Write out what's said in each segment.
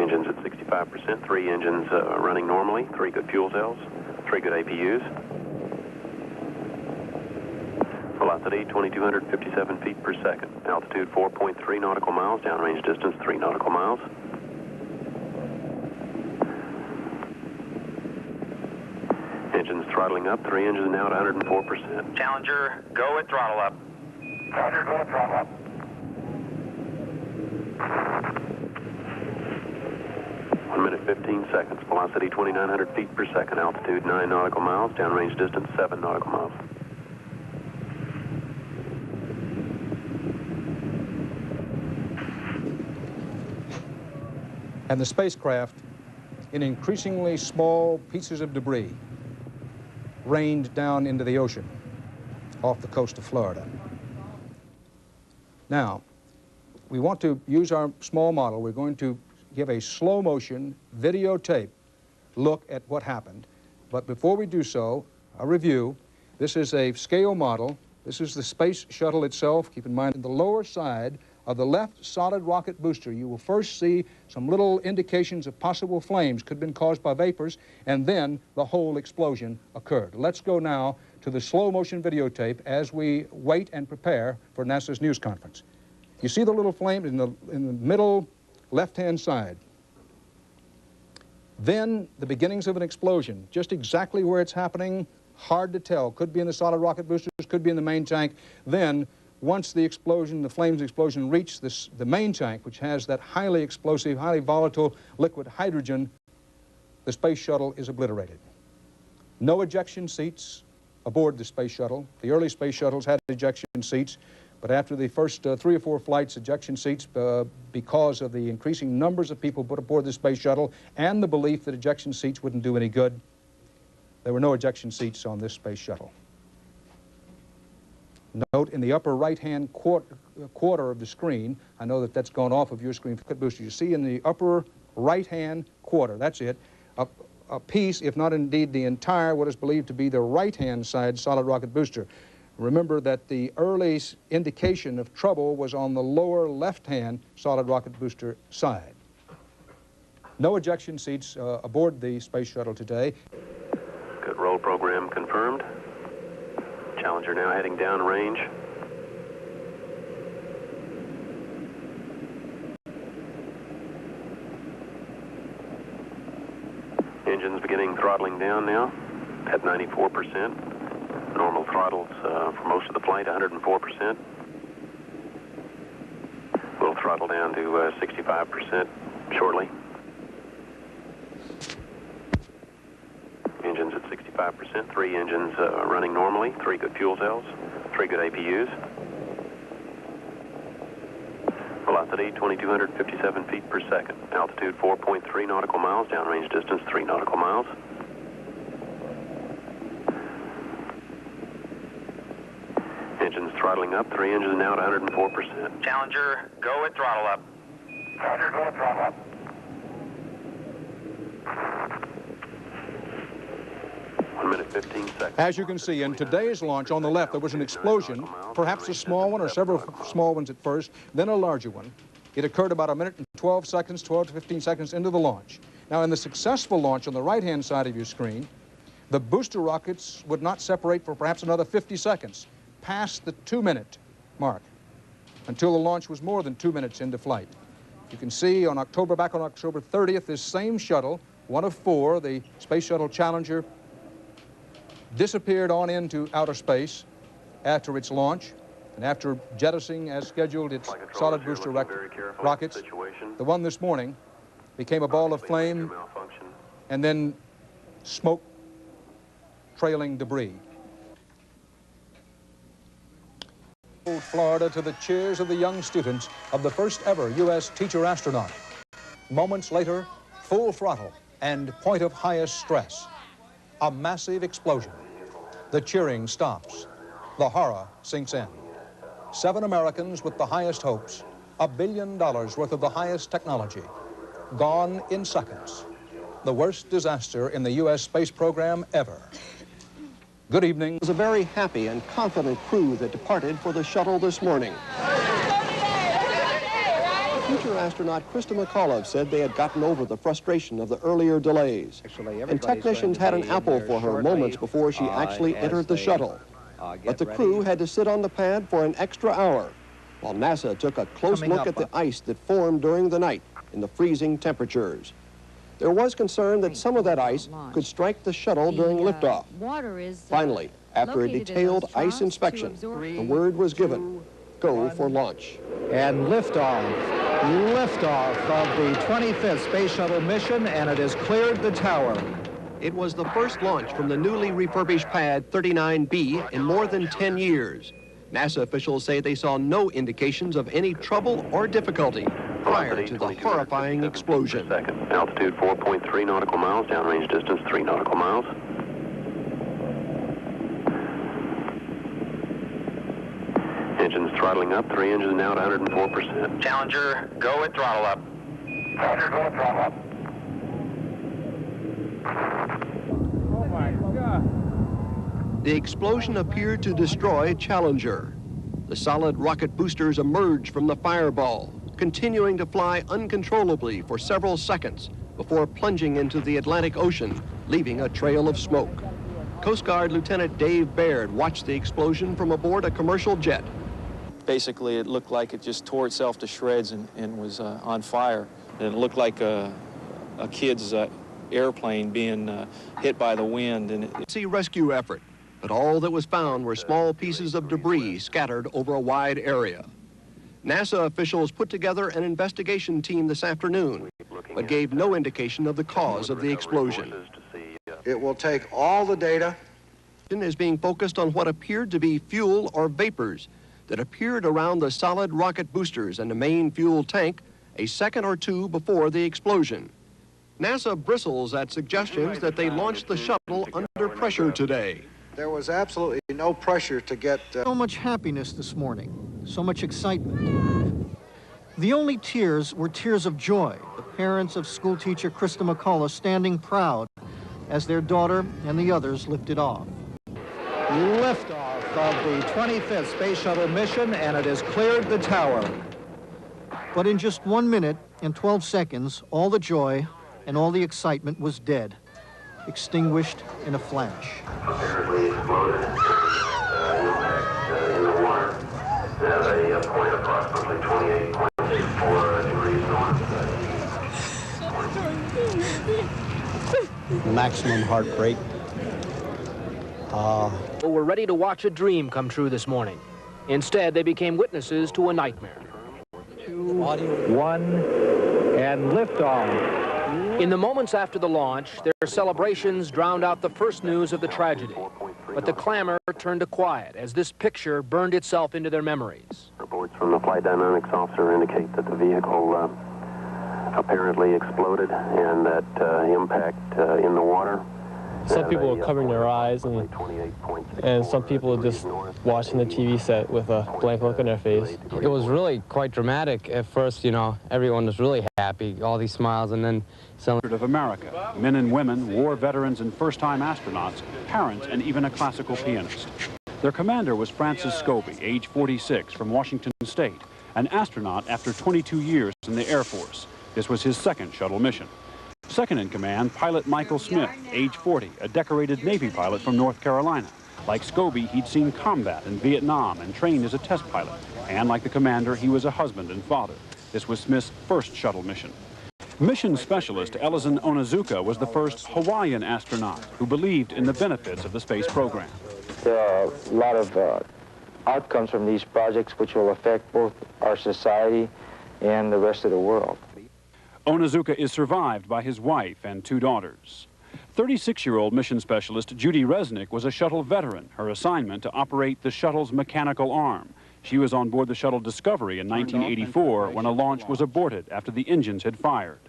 Engines at 65%, 3 engines running normally, 3 good fuel cells, 3 good APUs. Velocity 2,257 feet per second. Altitude 4.3 nautical miles, downrange distance 3 nautical miles. Engines throttling up, 3 engines now at 104%. Challenger, go at throttle up. Roger, go at throttle up. 1 minute 15 seconds. Velocity 2,900 feet per second. Altitude 9 nautical miles. Downrange distance 7 nautical miles. And the spacecraft, in increasingly small pieces of debris, rained down into the ocean off the coast of Florida. Now, we want to use our small model. We're going to give a slow motion videotape look at what happened. But before we do so, a review. This is a scale model. This is the space shuttle itself. Keep in mind, on the lower side of the left solid rocket booster, you will first see some little indications of possible flames could have been caused by vapors, and then the whole explosion occurred. Let's go now to the slow motion videotape as we wait and prepare for NASA's news conference. You see the little flame in the middle left-hand side. Then the beginnings of an explosion, just exactly where it's happening, hard to tell. Could be in the solid rocket boosters, could be in the main tank. Then, once the explosion, the flames explosion reach the main tank, which has that highly explosive, highly volatile liquid hydrogen, the space shuttle is obliterated. No ejection seats aboard the space shuttle. The early space shuttles had ejection seats, but after the first 3 or 4 flights, ejection seats, because of the increasing numbers of people put aboard the space shuttle and the belief that ejection seats wouldn't do any good, there were no ejection seats on this space shuttle. Note in the upper right-hand quarter of the screen, I know that that's gone off of your screen, booster. You see in the upper right-hand quarter, that's it, a piece, if not indeed the entire, what is believed to be the right-hand side solid rocket booster. Remember that the early indication of trouble was on the lower left-hand solid rocket booster side. No ejection seats aboard the space shuttle today. Good roll program confirmed. Challenger now heading downrange. Engines beginning throttling down now at 94%. Normal throttles for most of the flight, 104%. We'll throttle down to 65% shortly. Engines at 65%, 3 engines running normally, 3 good fuel cells, 3 good APUs. Velocity 2,257 feet per second. Altitude 4.3 nautical miles, downrange distance 3 nautical miles. Engines throttling up, 3 engines now at 104%. Challenger, go at throttle up. Roger, go at throttle up. 1 minute 15 seconds. As you can see, in today's launch on the left, there was an explosion, perhaps a small one or several small ones at first, then a larger one. It occurred about 1 minute and 12 seconds, 12 to 15 seconds into the launch. Now, in the successful launch on the right-hand side of your screen, the booster rockets would not separate for perhaps another 50 seconds, past the 2-minute mark, until the launch was more than 2 minutes into flight. You can see back on October 30th, this same shuttle, one of 4, the Space Shuttle Challenger, disappeared on into outer space after its launch, and after jettisoning as scheduled its solid booster rockets. The one this morning became a ball of flame and then smoke trailing debris. Florida to the cheers of the young students of the first ever U.S. teacher astronaut. Moments later, full throttle and point of highest stress. A massive explosion. The cheering stops. The horror sinks in. 7 Americans with the highest hopes, $1 billion worth of the highest technology, gone in seconds. The worst disaster in the U.S. space program ever. Good evening. It was a very happy and confident crew that departed for the shuttle this morning. future astronaut Krista McAuliffe said they had gotten over the frustration of the earlier delays. And technicians had an apple for her moments before she actually entered the shuttle. But the crew had to sit on the pad for an extra hour, while NASA took a close look at the ice that formed during the night in the freezing temperatures. There was concern that some of that ice could strike the shuttle during liftoff. Finally, after a detailed ice inspection, the word was given, go for launch. And liftoff of the 25th Space Shuttle mission, and it has cleared the tower. It was the first launch from the newly refurbished pad 39B in more than 10 years. NASA officials say they saw no indications of any trouble or difficulty prior to the horrifying explosion. Altitude 4.3 nautical miles, downrange distance 3 nautical miles. Engines throttling up, 3 engines now at 104%. Challenger, go at throttle up. Challenger, go at throttle up. Oh my God. The explosion appeared to destroy Challenger. The solid rocket boosters emerged from the fireball, continuing to fly uncontrollably for several seconds before plunging into the Atlantic Ocean, leaving a trail of smoke. Coast Guard Lieutenant Dave Baird watched the explosion from aboard a commercial jet. Basically, it looked like it just tore itself to shreds and was on fire. And it looked like a kid's airplane being hit by the wind. And Sea rescue effort, but all that was found were small pieces of debris scattered over a wide area. NASA officials put together an investigation team this afternoon, but gave no indication of the cause of the explosion. It will take all the data. Is being focused on what appeared to be fuel or vapors that appeared around the solid rocket boosters and the main fuel tank a second or two before the explosion. NASA bristles at suggestions that they launched the shuttle under pressure today. There was absolutely no pressure to get... So much happiness this morning, so much excitement. The only tears were tears of joy. The parents of schoolteacher Krista McAuliffe standing proud as their daughter and the others lifted off. Liftoff of the 25th Space Shuttle mission, and it has cleared the tower. But in just 1 minute and 12 seconds, all the joy and all the excitement was dead, extinguished in a flash. Apparently exploded, impact in the water at a point approximately 28.64 degrees north. Maximum heart rate. Were ready to watch a dream come true this morning. Instead, they became witnesses to a nightmare. 2, 1, and liftoff. In the moments after the launch, their celebrations drowned out the first news of the tragedy. But the clamor turned to quiet as this picture burned itself into their memories. Reports from the flight dynamics officer indicate that the vehicle apparently exploded and that impact in the water. Some people were covering their eyes, and some people were just watching the TV set with a blank look on their face. It was really quite dramatic. At first, you know, everyone was really happy, all these smiles, and then some... ...of America, men and women, war veterans and first-time astronauts, parents, and even a classical pianist. Their commander was Francis Scobie, age 46, from Washington State, an astronaut after 22 years in the Air Force. This was his second shuttle mission. Second in command, pilot Michael Smith, age 40, a decorated Navy pilot from North Carolina. Like Scobie, he'd seen combat in Vietnam and trained as a test pilot. And like the commander, he was a husband and father. This was Smith's first shuttle mission. Mission specialist Ellison Onizuka was the first Hawaiian astronaut who believed in the benefits of the space program. There are a lot of outcomes from these projects which will affect both our society and the rest of the world. Onizuka is survived by his wife and 2 daughters. 36-year-old mission specialist Judy Resnick was a shuttle veteran, her assignment to operate the shuttle's mechanical arm. She was on board the shuttle Discovery in 1984 when a launch was aborted after the engines had fired.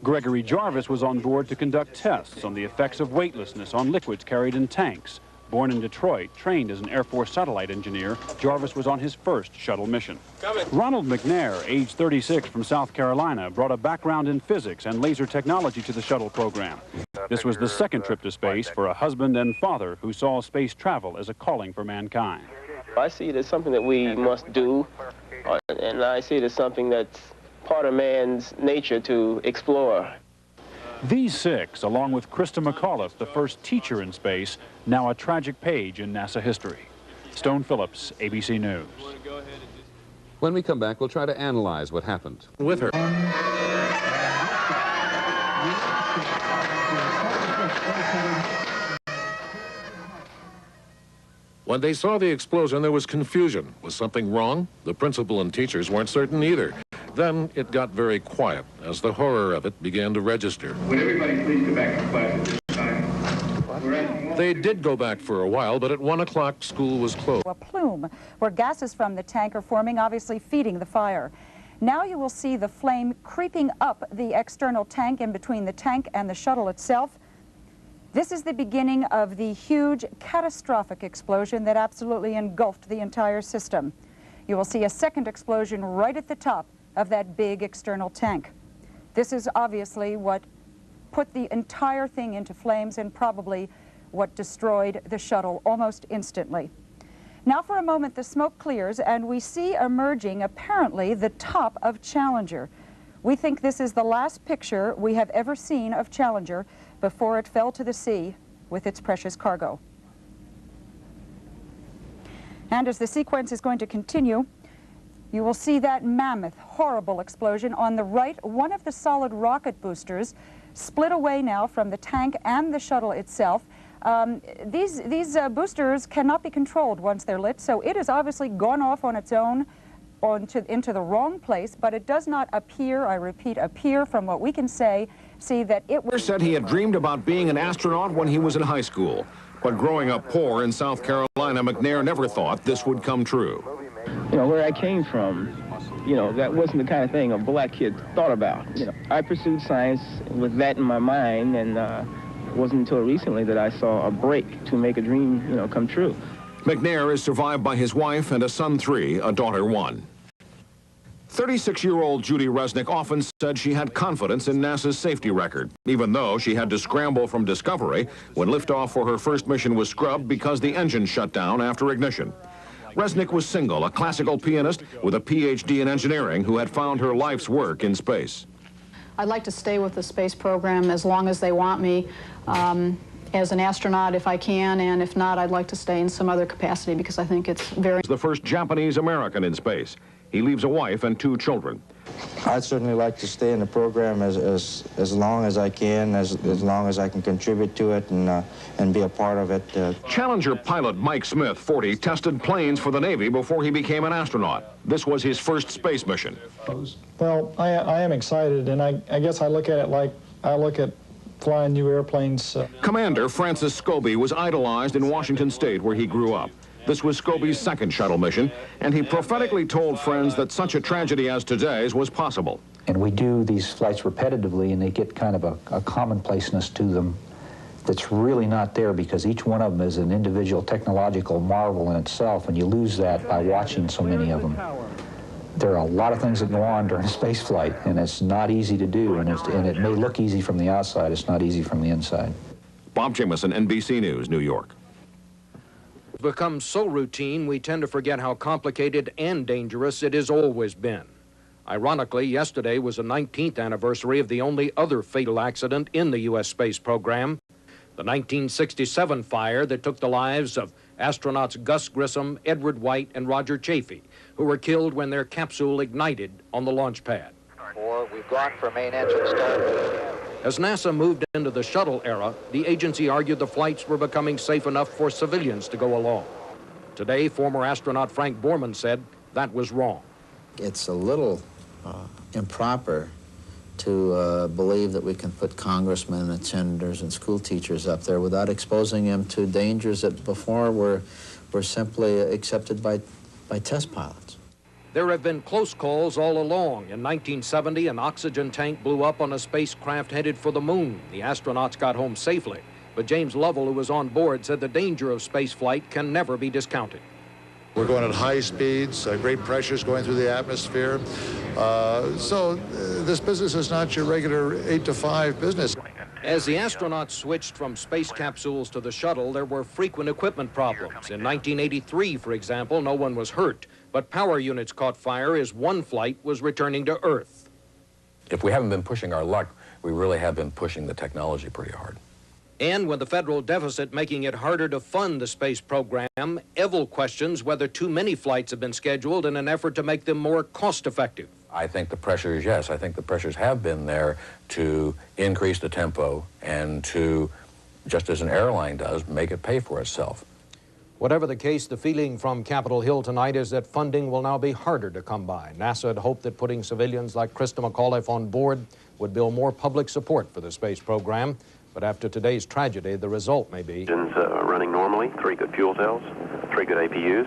Gregory Jarvis was on board to conduct tests on the effects of weightlessness on liquids carried in tanks. Born in Detroit, trained as an Air Force satellite engineer, Jarvis was on his first shuttle mission. Ronald McNair, age 36, from South Carolina, brought a background in physics and laser technology to the shuttle program. This was the second trip to space for a husband and father who saw space travel as a calling for mankind. I see it as something that we must do, and I see it as something that's part of man's nature to explore. These 6, along with Christa McAuliffe, the first teacher in space, now a tragic page in NASA history. Stone Phillips, ABC News. When we come back, we'll try to analyze what happened. With her. When they saw the explosion, there was confusion. Was something wrong? The principal and teachers weren't certain either. Then it got very quiet as the horror of it began to register. Would everybody please go back to class at this time? They did go back for a while, but at 1 o'clock, school was closed. A plume where gases from the tank are forming, obviously feeding the fire. Now you will see the flame creeping up the external tank in between the tank and the shuttle itself. This is the beginning of the huge, catastrophic explosion that absolutely engulfed the entire system. You will see a second explosion right at the top of that big external tank. This is obviously what put the entire thing into flames and probably what destroyed the shuttle almost instantly. Now for a moment the smoke clears and we see emerging apparently the top of Challenger. We think this is the last picture we have ever seen of Challenger before it fell to the sea with its precious cargo. And as the sequence is going to continue, you will see that mammoth, horrible explosion on the right. One of the solid rocket boosters split away now from the tank and the shuttle itself. These boosters cannot be controlled once they're lit, so it has obviously gone off on its own into the wrong place, but it does not appear, I repeat, appear from what we can see that it was... Said he had dreamed about being an astronaut when he was in high school. But growing up poor in South Carolina, McNair never thought this would come true. You know, where I came from, you know, that wasn't the kind of thing a black kid thought about. You know, I pursued science with that in my mind, and it wasn't until recently that I saw a break to make a dream, you know, come true. McNair is survived by his wife and a son 3, a daughter 1. 36-year-old Judy Resnick often said she had confidence in NASA's safety record, even though she had to scramble from Discovery when liftoff for her first mission was scrubbed because the engine shut down after ignition. Resnick was single, a classical pianist with a PhD in engineering who had found her life's work in space. I'd like to stay with the space program as long as they want me. As an astronaut if I can, and if not, I'd like to stay in some other capacity because I think it's very... The first Japanese American in space. He leaves a wife and 2 children. I'd certainly like to stay in the program as long as I can, as long as I can contribute to it and be a part of it. Challenger pilot Mike Smith, 40, tested planes for the Navy before he became an astronaut. This was his first space mission. Well, I am excited, and I guess I look at it like I look at flying new airplanes. Commander Francis Scobie was idolized in Washington State, where he grew up. This was Scobie's second shuttle mission, and he prophetically told friends that such a tragedy as today's was possible. And we do these flights repetitively, and they get kind of a commonplaceness to them that's really not there because each one of them is an individual technological marvel in itself, and you lose that by watching so many of them. There are a lot of things that go on during a space flight, and it's not easy to do, and it may look easy from the outside. It's not easy from the inside. Bob Jamison, NBC News, New York. Become so routine, we tend to forget how complicated and dangerous it has always been. Ironically, yesterday was the 19th anniversary of the only other fatal accident in the U.S. space program, the 1967 fire that took the lives of astronauts Gus Grissom, Edward White, and Roger Chaffee, who were killed when their capsule ignited on the launch pad. We've gone for main engine start. As NASA moved into the shuttle era, the agency argued the flights were becoming safe enough for civilians to go along. Today, former astronaut Frank Borman said that was wrong. It's a little improper to believe that we can put congressmen and senators and school teachers up there without exposing them to dangers that before were simply accepted by test pilots. There have been close calls all along. In 1970, an oxygen tank blew up on a spacecraft headed for the moon. The astronauts got home safely. But James Lovell, who was on board, said the danger of spaceflight can never be discounted. We're going at high speeds, great pressures going through the atmosphere. So this business is not your regular 8 to 5 business. As the astronauts switched from space capsules to the shuttle, there were frequent equipment problems. In 1983, for example, no one was hurt, but power units caught fire as one flight was returning to Earth. if we haven't been pushing our luck, we really have been pushing the technology pretty hard. And with the federal deficit making it harder to fund the space program, Evel questions whether too many flights have been scheduled in an effort to make them more cost-effective. I think the pressures, yes, I think the pressures have been there to increase the tempo and to, just as an airline does, make it pay for itself. Whatever the case, the feeling from Capitol Hill tonight is that funding will now be harder to come by. NASA had hoped that putting civilians like Christa McAuliffe on board would build more public support for the space program. But after today's tragedy, the result may be... Engines running normally, 3 good fuel cells, 3 good APUs.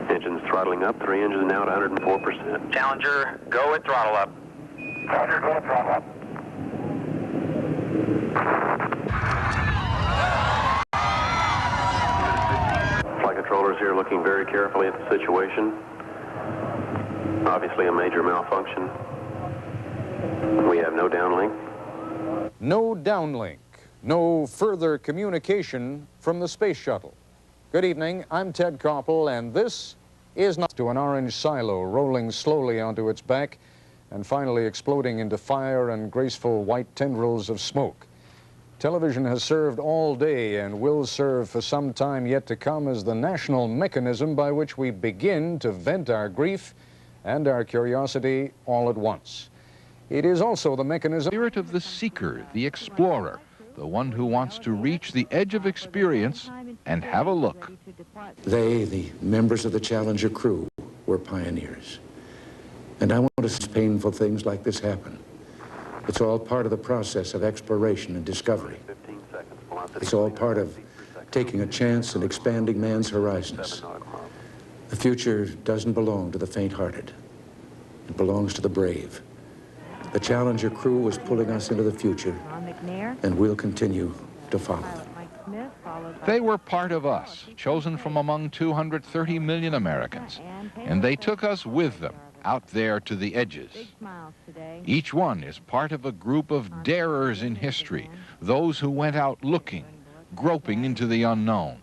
Engines throttling up, 3 engines now at 104%. Challenger, go at throttle up. Challenger, go at throttle up. Flight controllers here looking very carefully at the situation. Obviously a major malfunction. We have no downlink. No downlink. No further communication from the space shuttle. Good evening, I'm Ted Koppel, and this is not to an orange silo rolling slowly onto its back and finally exploding into fire and graceful white tendrils of smoke. Television has served all day and will serve for some time yet to come as the national mechanism by which we begin to vent our grief and our curiosity all at once. It is also the mechanism... Spirit of the seeker, the explorer, the one who wants to reach the edge of experience and have a look. They, the members of the Challenger crew, were pioneers. And I want to see painful things like this happen. It's all part of the process of exploration and discovery. It's all part of taking a chance and expanding man's horizons. The future doesn't belong to the faint-hearted. It belongs to the brave. The Challenger crew was pulling us into the future, and we'll continue to follow. They were part of us, chosen from among 230 million Americans, and they took us with them out there to the edges. Each one is part of a group of darers in history, those who went out looking, groping into the unknown.